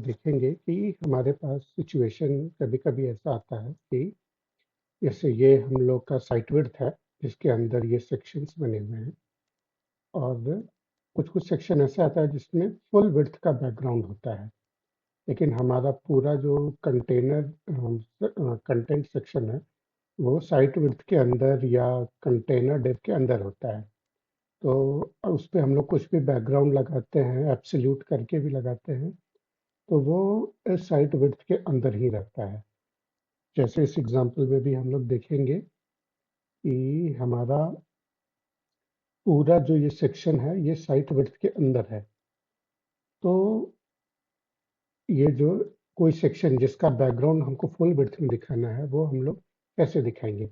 देखेंगे कि हमारे पास सिचुएशन कभी-कभी ऐसा आता है कि जैसे ये हम लोग का साइट विड्थ है, जिसके अंदर ये सेक्शंस बने हुए हैं और कुछ-कुछ सेक्शन ऐसा आता है जिसमें फुल विड्थ का बैकग्राउंड होता है। लेकिन हमारा पूरा जो कंटेंट सेक्शन है, वो साइट विड्थ के अंदर या कंटेनर डिव के अंदर होता है। तो उसपे हम लोग कुछ भी बैकग्राउंड लगाते हैं, एब्सोल्यूट करके भी लगाते हैं, तो वो इस साइट विड्थ के अंदर ही रहता है। जैसे इस एग्जांपल में भी हम लोग देखेंगे कि हमारा पूरा जो ये सेक्शन है, ये साइट विड्थ के अंदर है। तो ये जो कोई सेक्शन जिसका बैकग्राउंड हमको फुल विड्थ में दिखाना है, वो हम लोग कैसे दिखाएंगे?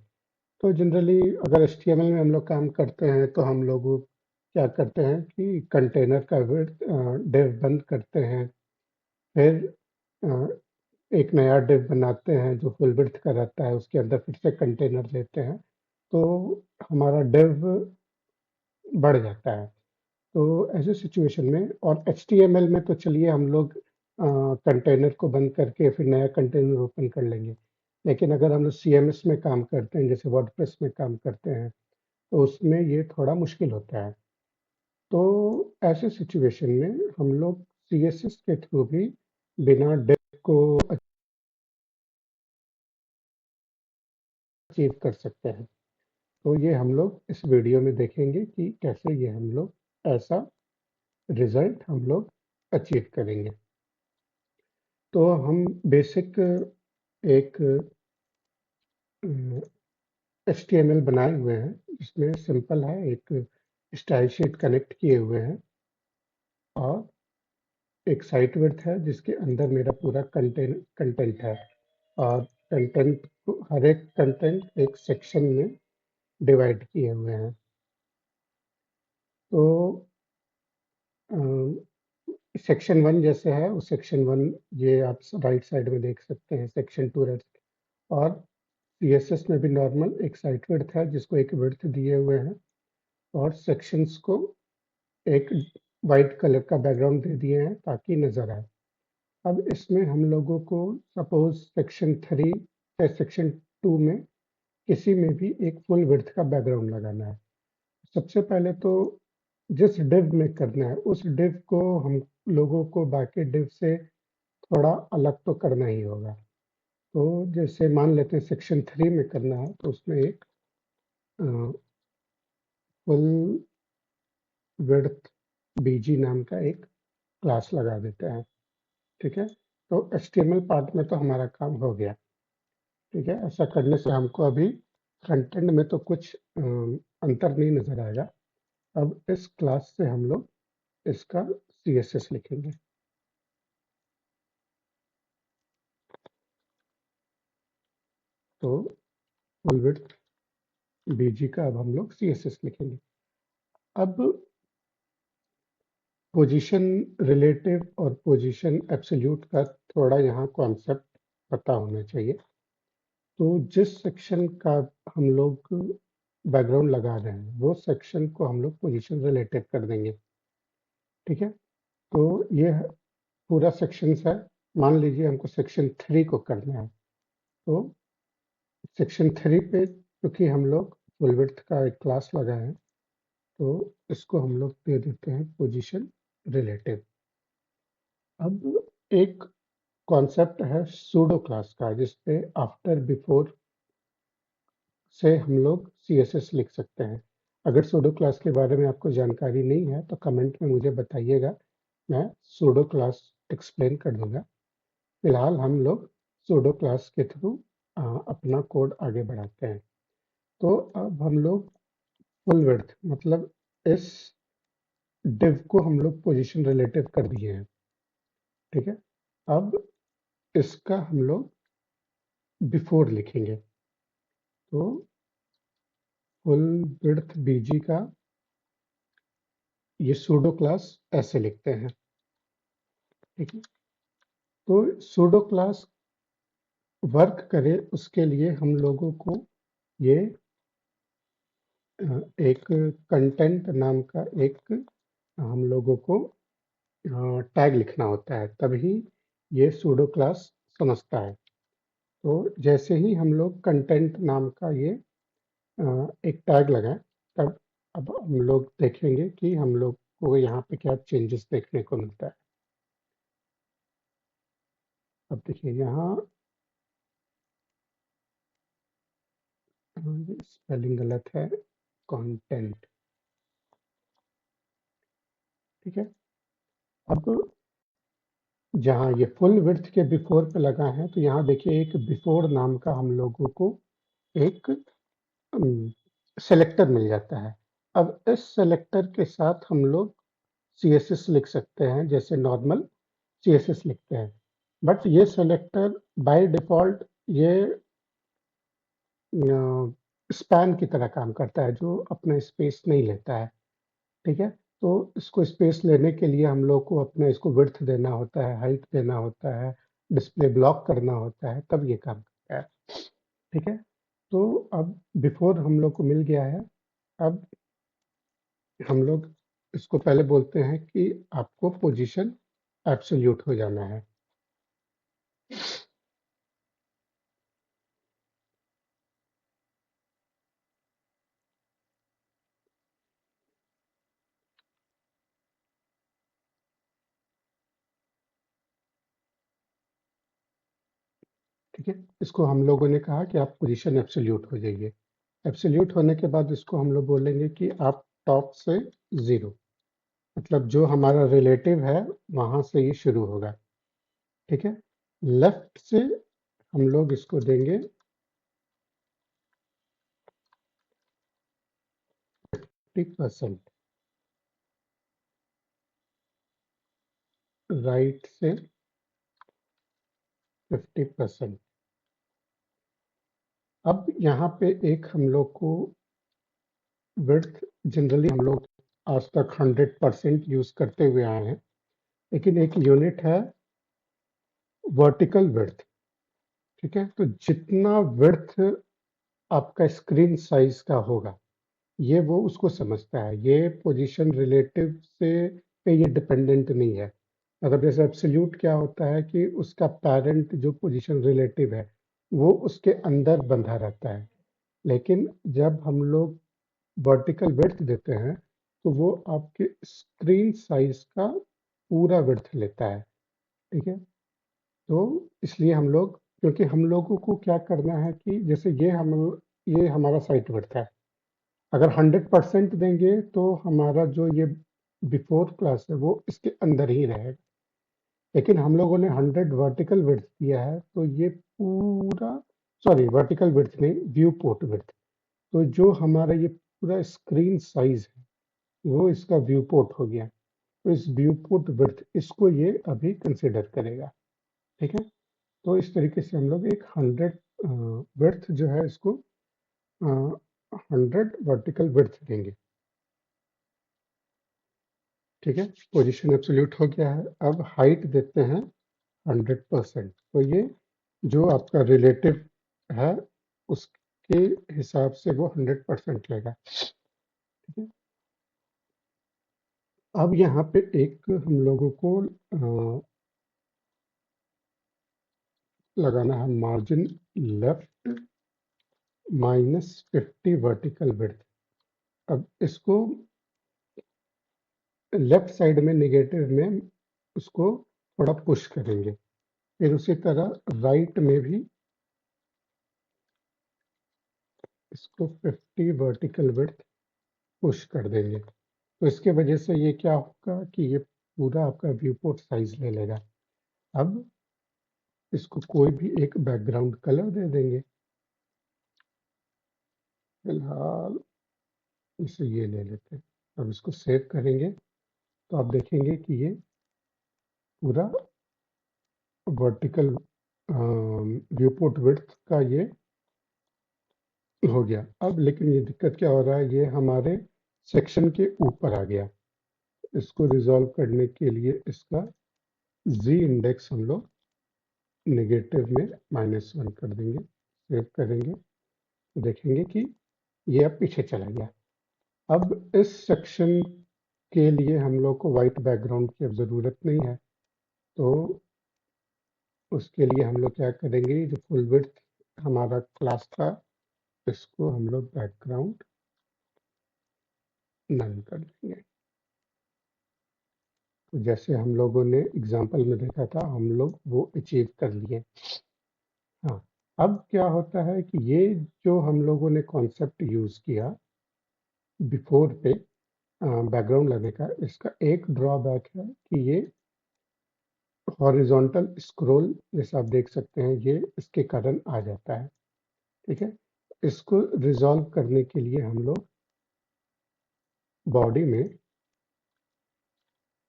तो जनरली अगर HTML में हम लोग काम करते हैं, तो हम लोग क्या करते हैं कि कंटेनर का विड्थ डिव बंद करते हैं, फिर अ, एक नया डिव बनाते हैं जो फुल विड्थ का रहता है, उसके अंदर फिर से कंटेनर लेते हैं, तो हमारा डिव बढ़ जाता है। तो ऐसे सिचुएशन में और HTML में तो चलिए हम लोग कंटेनर को बंद करके फिर नया कंटेनर ओपन कर लेंगे। लेकिन अगर हम लोग CMS में काम करते हैं, जैसे वर्डप्रेस में काम करते हैं, तो उसमें ये थोड़ा मुश्किल होता है। तो ऐसे सिचुएशन में हम लोग CSS के थ्रू भी बिना डिव को अचीव कर सकते हैं। तो ये हम लोग इस वीडियो में देखेंगे कि कैसे ये हम लोग ऐसा रिजल्ट हम लोग अचीव करेंगे। तो हम बेसिक एक HTML बनाए हुए हैं, जिसमें सिंपल है, एक स्टाइल शीट कनेक्ट किए हुए हैं और एक साइट विड्थ है जिसके अंदर मेरा पूरा कंटेंट है और कंटेंट हर एक कंटेंट एक सेक्शन में डिवाइड किए हुए हैं। तो सेक्शन 1 जैसे है, उस सेक्शन 1 ये आप राइट साइड में देख सकते हैं, सेक्शन 2 और CSS में भी नॉर्मल एक साइट विड्थ है जिसको एक विड्थ दिए हुए हैं और सेक्शंस को एक वाइट कलर का बैकग्राउंड दे दिए हैं ताकि नजर आए। अब इसमें हम लोगों को सपोज सेक्शन 3 या सेक्शन 2 में किसी में भी एक फुल विड्थ का बैकग्राउंड लगाना है। सबसे पहले तो जिस डिव में करना है उस डिव को हम लोगों को बाकी डिव से थोड़ा अलग तो करना ही होगा। तो जैसे मान लेते हैं सेक्शन 3 में करना है, तो उसमें एक फुल विड्थ BG नाम का एक क्लास लगा देते हैं। ठीक है, तो HTML पार्ट में तो हमारा काम हो गया। ठीक है, ऐसा करने से हमको अभी फ्रंट एंड में तो कुछ अंतर नहीं नजर आएगा। अब इस क्लास से हम लोग इसका CSS लिखेंगे। तो फुल विड्थ BG का अब हम लोग CSS लिखेंगे। अब पोजीशन रिलेटिव और पोजीशन एब्सोल्यूट का थोड़ा यहाँ कॉन्सेप्ट पता होना चाहिए। तो जिस सेक्शन का हम लोग बैकग्राउंड लगा रहे हैं, वो सेक्शन को हम लोग पोजीशन रिलेटिव कर देंगे। ठीक है, तो ये पूरा सेक्शन है। मान लीजिए हमको सेक्शन 3 को करना है, तो सेक्शन 3 पे क्योंकि हम लोग फुल विड्थ का एक क्लास लगाए हैं, तो इसको हम लोग दे देते हैं पोजीशन रिलेटिव। अब एक कॉन्सेप्ट है सूडो क्लास का, जिसपे आफ्टर बिफोर से हम लोग CSS लिख सकते हैं। अगर सूडो क्लास के बारे में आपको जानकारी नहीं है तो कमेंट में मुझे बताइएगा, मैं सूडो क्लास एक्सप्लेन कर दूंगा। फिलहाल हम लोग सूडो क्लास के थ्रू अपना कोड आगे बढ़ाते हैं। तो अब हम लोग फुल विड्थ मतलब इस डिव को हम लोग पोजीशन रिलेटिव कर दिए हैं। ठीक है, अब इसका हम लोग बिफोर लिखेंगे। तो फुल विड्थ BG का ये सूडो क्लास ऐसे लिखते हैं। ठीक है, तो सूडो क्लास वर्क करे उसके लिए हम लोगों को ये एक कंटेंट नाम का एक हम लोगों को टैग लिखना होता है, तभी ये सूडो क्लास समझता है। तो जैसे ही हम लोग कंटेंट नाम का ये एक टैग लगाएं, तब अब हम लोग देखेंगे कि हम लोग को यहाँ पे क्या चेंजेस देखने को मिलता है। अब देखिए यहाँ स्पेलिंग गलत है, कंटेंट, ठीक है। अब जहाँ ये फुल विड्थ के बिफोर पे लगा है, तो यहाँ देखिए एक बिफोर नाम का हम लोगों को एक सेलेक्टर मिल जाता है। अब इस सेलेक्टर के साथ हम लोग CSS लिख सकते हैं, जैसे नॉर्मल CSS लिखते हैं। बट ये सेलेक्टर बाय डिफॉल्ट ये स्पैन की तरह काम करता है, जो अपना स्पेस नहीं लेता है, ठीक है। तो इसको स्पेस लेने के लिए हम लोग को अपना इसको विड्थ देना होता है, हाइट देना होता है, डिस्प्ले ब्लॉक करना होता है, तब ये काम करता है, ठीक है। तो अब बिफोर हम लोग को मिल गया है। अब हम लोग इसको पहले बोलते हैं कि आपको पोजीशन एब्सोल्यूट हो जाना है। ठीक है, इसको हम लोगों ने कहा कि आप पोजीशन एब्सोल्यूट हो जाइए। एब्सोल्यूट होने के बाद इसको हम लोग बोलेंगे कि आप टॉप से 0, मतलब जो हमारा रिलेटिव है वहां से ये शुरू होगा, ठीक है। लेफ्ट से हम लोग इसको देंगे 50%, राइट से 50%। अब यहाँ पे एक हम लोग को विड्थ, जनरली हम लोग आज तक 100% यूज करते हुए आए हैं, लेकिन एक यूनिट है वर्टिकल विड्थ, ठीक है। तो जितना विड्थ आपका स्क्रीन साइज का होगा, ये वो उसको समझता है। ये पोजीशन रिलेटिव से पे ये डिपेंडेंट नहीं है। मतलब जैसे एब्सोल्यूट क्या होता है कि उसका पेरेंट जो पोजीशन रिलेटिव है वो उसके अंदर बंधा रहता है, लेकिन जब हम लोग वर्टिकल विड्थ देते हैं तो वो आपके स्क्रीन साइज का पूरा विड्थ लेता है, ठीक है। तो इसलिए हम लोग, क्योंकि हम लोगों को क्या करना है कि जैसे ये हमारा साइट विड्थ है, अगर 100% देंगे तो हमारा जो ये बिफोर क्लास है वो इसके अंदर ही रहेगा, लेकिन हम लोगों ने 100 वर्टिकल विड्थ दिया है तो ये पूरा, सॉरी वर्टिकल विड्थ नहीं, व्यू पोर्ट विड्थ, तो जो हमारा ये पूरा स्क्रीन साइज है वो इसका व्यू पोर्ट हो गया। तो इस व्यू पोर्ट विड्थ इसको ये अभी कंसिडर करेगा, ठीक है। तो इस तरीके से हम लोग एक 100 विड्थ जो है इसको 100 वर्टिकल विड्थ देंगे, ठीक है। पोजीशन एब्सोल्यूट हो गया है। अब हाइट देते हैं 100%, तो ये जो आपका रिलेटिव है उसके हिसाब से वो 100% लेगा, ठीक है। अब यहाँ पे एक हम लोगों को लगाना है मार्जिन लेफ्ट -50 वर्टिकल विड्थ। अब इसको लेफ्ट साइड में निगेटिव में उसको थोड़ा पुश करेंगे, फिर उसी तरह राइट में भी इसको 50 वर्टिकल विड्थ पुश कर देंगे। तो इसके वजह से ये क्या होगा कि ये पूरा आपका व्यू पोर्ट साइज ले लेगा। अब इसको कोई भी एक बैकग्राउंड कलर दे देंगे, फिलहाल इसे ये ले लेते हैं। अब इसको सेव करेंगे तो आप देखेंगे कि ये पूरा वर्टिकल व्यू पोर्ट विड्थ का ये हो गया। अब लेकिन ये दिक्कत क्या हो रहा है, ये हमारे सेक्शन के ऊपर आ गया। इसको रिजॉल्व करने के लिए इसका जी इंडेक्स हम लोग नेगेटिव में -1 कर देंगे, सेव करेंगे तो देखेंगे कि ये अब पीछे चला गया। अब इस सेक्शन के लिए हम लोग को वाइट बैकग्राउंड की अब ज़रूरत नहीं है, तो उसके लिए हम लोग क्या करेंगे, जो फुल विड्थ हमारा क्लास था इसको हम लोग बैकग्राउंड नन कर देंगे। तो जैसे हम लोगों ने एग्जाम्पल में देखा था हम लोग वो अचीव कर लिए। हाँ, अब क्या होता है कि ये जो हम लोगों ने कॉन्सेप्ट यूज किया बिफोर पे बैकग्राउंड लगने का, इसका एक ड्रॉबैक है कि ये हॉरिजॉन्टल स्क्रॉल जैसे आप देख सकते हैं ये इसके कारण आ जाता है। ठीक है, इसको रिजॉल्व करने के लिए हम लोग बॉडी में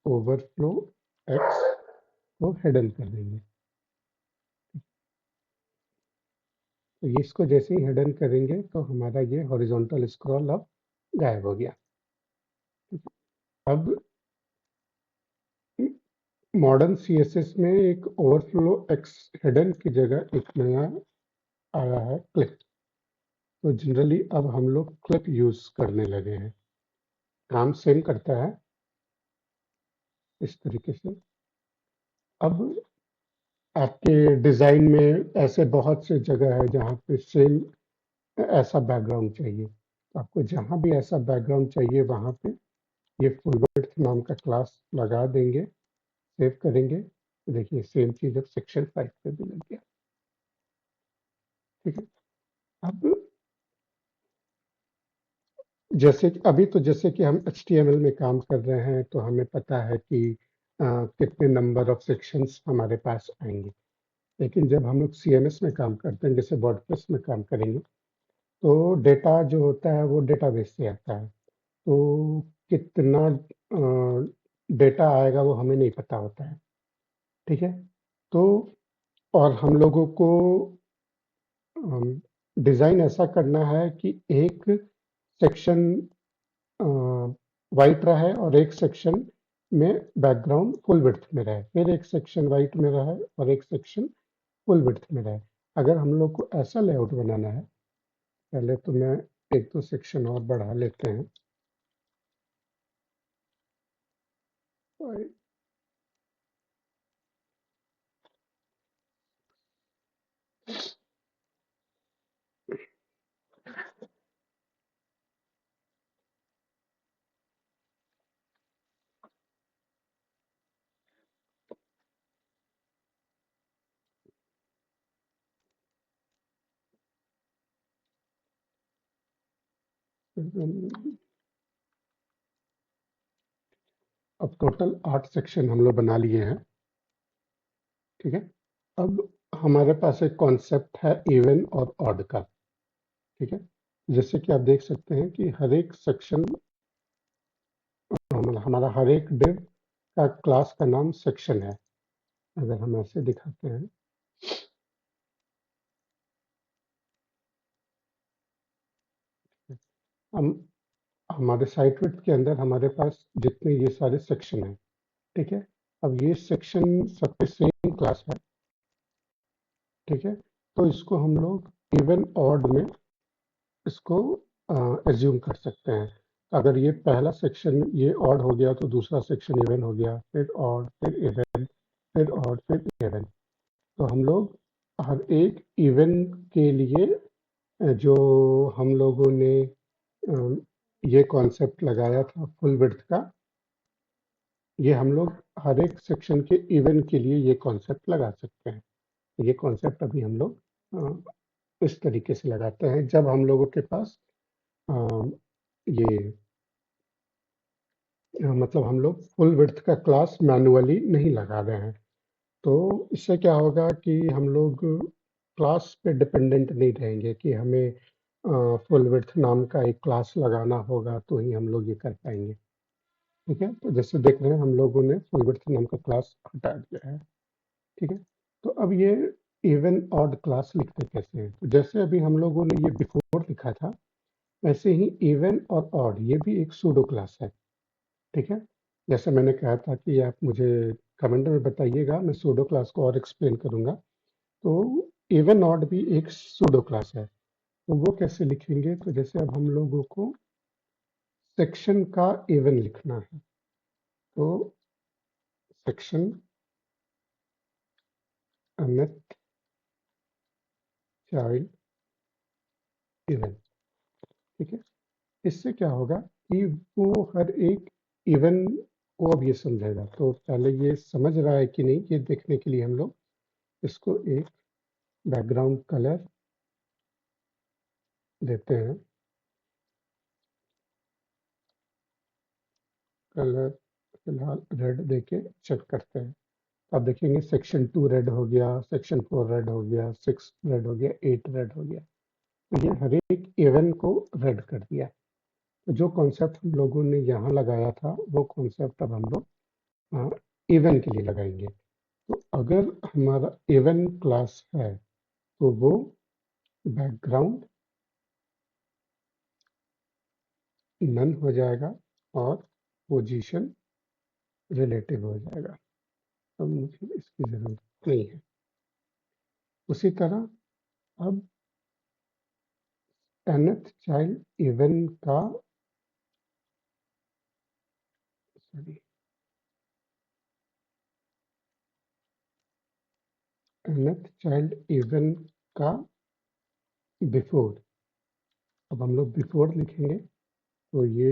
ओवरफ्लो एक्स को हिडन कर देंगे। तो ये इसको जैसे ही हिडन करेंगे तो हमारा ये हॉरिजॉन्टल स्क्रॉल अब गायब हो गया। अब मॉडर्न सीएसएस में एक ओवरफ्लो एक्स हिडन की जगह एक नया आया है क्लिप। तो जनरली अब हम लोग क्लिप यूज करने लगे हैं। काम सेम करता है इस तरीके से। अब आपके डिजाइन में ऐसे बहुत से जगह है जहाँ पे सेम ऐसा बैकग्राउंड चाहिए। तो आपको जहाँ भी ऐसा बैकग्राउंड चाहिए वहाँ पे ये फुल विड्थ नाम का क्लास लगा देंगे, सेव करेंगे। तो देखिए सेम चीज अब सेक्शन 5 पे भी लग गया। ठीक है, अब जैसे कि अभी तो जैसे कि हम HTML में काम कर रहे हैं तो हमें पता है कि कितने नंबर ऑफ सेक्शंस हमारे पास आएंगे। लेकिन जब हम लोग CMS में काम करते हैं, जैसे वर्डप्रेस में काम करेंगे, तो डेटा जो होता है वो डेटाबेस से आता है। तो कितना डेटा आएगा वो हमें नहीं पता होता है। ठीक है, तो और हम लोगों को डिज़ाइन ऐसा करना है कि एक सेक्शन वाइट रहे और एक सेक्शन में बैकग्राउंड फुल विड्थ में रहे, फिर एक सेक्शन वाइट में रहे और एक सेक्शन फुल विड्थ में रहे। अगर हम लोग को ऐसा लेआउट बनाना है, पहले तो मैं एक दो सेक्शन और बढ़ा लेते हैं। अब टोटल 8 सेक्शन हम लोग बना लिए हैं। ठीक है, अब हमारे पास एक कॉन्सेप्ट है इवन और ऑड का। ठीक है, जैसे कि आप देख सकते हैं कि हर एक सेक्शन हमारा हर एक डिव का क्लास का नाम सेक्शन है। अगर हम ऐसे दिखाते हैं, हम हमारे साइट विड्थ के अंदर हमारे पास जितने ये सारे सेक्शन हैं। ठीक है, अब ये सेक्शन सबके सेम क्लास है। ठीक है, तो इसको हम लोग इवन ऑड में इसको एज्यूम कर सकते हैं। अगर ये पहला सेक्शन ये ऑड हो गया तो दूसरा सेक्शन इवन हो गया, फिर ऑड, फिर इवन, फिर ऑड, फिर इवन। तो हम लोग हर एक इवन के लिए जो हम लोगों ने अ, ये कॉन्सेप्ट लगाया था फुल विड्थ का, ये हम लोग हर एक सेक्शन के इवन के लिए ये कॉन्सेप्ट लगा सकते हैं। ये कॉन्सेप्ट अभी हम लोग इस तरीके से लगाते हैं जब हम लोगों के पास अ, ये मतलब हम लोग फुल विड्थ का क्लास मैनुअली नहीं लगा रहे हैं। तो इससे क्या होगा कि हम लोग क्लास पे डिपेंडेंट नहीं रहेंगे कि हमें फुल विड्थ नाम का एक क्लास लगाना होगा तो ही हम लोग ये कर पाएंगे। ठीक है, तो जैसे देख रहे हैं हम लोगों ने फुल विड्थ नाम का क्लास हटा दिया है। ठीक है, तो अब ये इवन ऑड क्लास लिखते कैसे हैं, तो जैसे अभी हम लोगों ने ये बिफोर लिखा था वैसे ही इवन और ऑड ये भी एक सूडो क्लास है। ठीक है, जैसे मैंने कहा था कि आप मुझे कमेंट में बताइएगा, मैं सूडो क्लास को और एक्सप्लेन करूंगा। तो इवन ऑड भी एक सूडो क्लास है। तो वो कैसे लिखेंगे, तो जैसे अब हम लोगों को सेक्शन का इवन लिखना है तो सेक्शन nth चाइल्ड इवन। ठीक है, इससे क्या होगा कि वो हर एक इवन को अब ये समझेगा। तो पहले ये समझ रहा है कि नहीं, ये देखने के लिए हम लोग इसको एक बैकग्राउंड कलर देते हैं। कलर फिलहाल रेड देके चेक करते हैं। आप देखेंगे सेक्शन 2 रेड हो गया, सेक्शन 4 रेड हो गया, 6 रेड हो गया, 8 रेड हो गया। तो ये हर एक इवेंट को रेड कर दिया। तो जो कॉन्सेप्ट हम लोगों ने यहाँ लगाया था वो कॉन्सेप्ट अब हम लोग इवेंट के लिए लगाएंगे। तो अगर हमारा इवेंट क्लास है तो वो बैकग्राउंड नन हो जाएगा और पोजीशन रिलेटिव हो जाएगा। अब मुझे इसकी जरूरत नहीं है। उसी तरह अब nth चाइल्ड इवेंट का सॉरी nth चाइल्ड इवेंट का बिफोर। अब हम लोग बिफोर लिखेंगे तो ये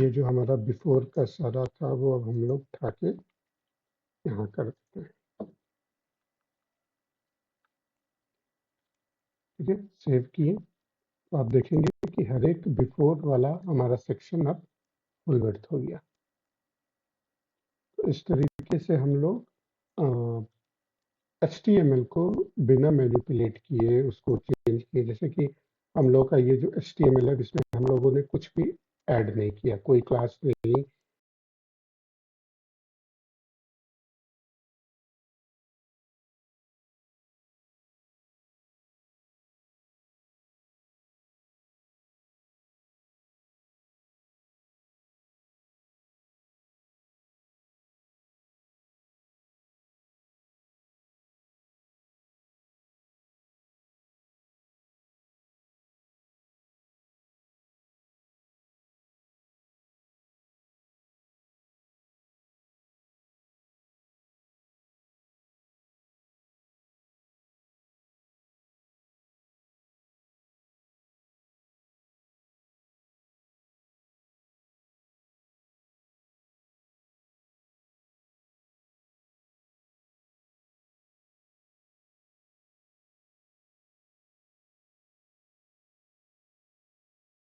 जो हमारा बिफोर का सारा था वो अब हम लोग उठा के यहाँ कर देते हैं। ठीक है, सेव किए तो आप देखेंगे कि हर एक बिफोर वाला हमारा सेक्शन अब फुल वर्थ हो गया। तो इस तरीके से हम लोग HTML को बिना मैनिपुलेट किए उसको चेंज किए। जैसे कि हम लोग का ये जो HTML है इसमें हम लोगों ने कुछ भी ऐड नहीं किया, कोई क्लास नहीं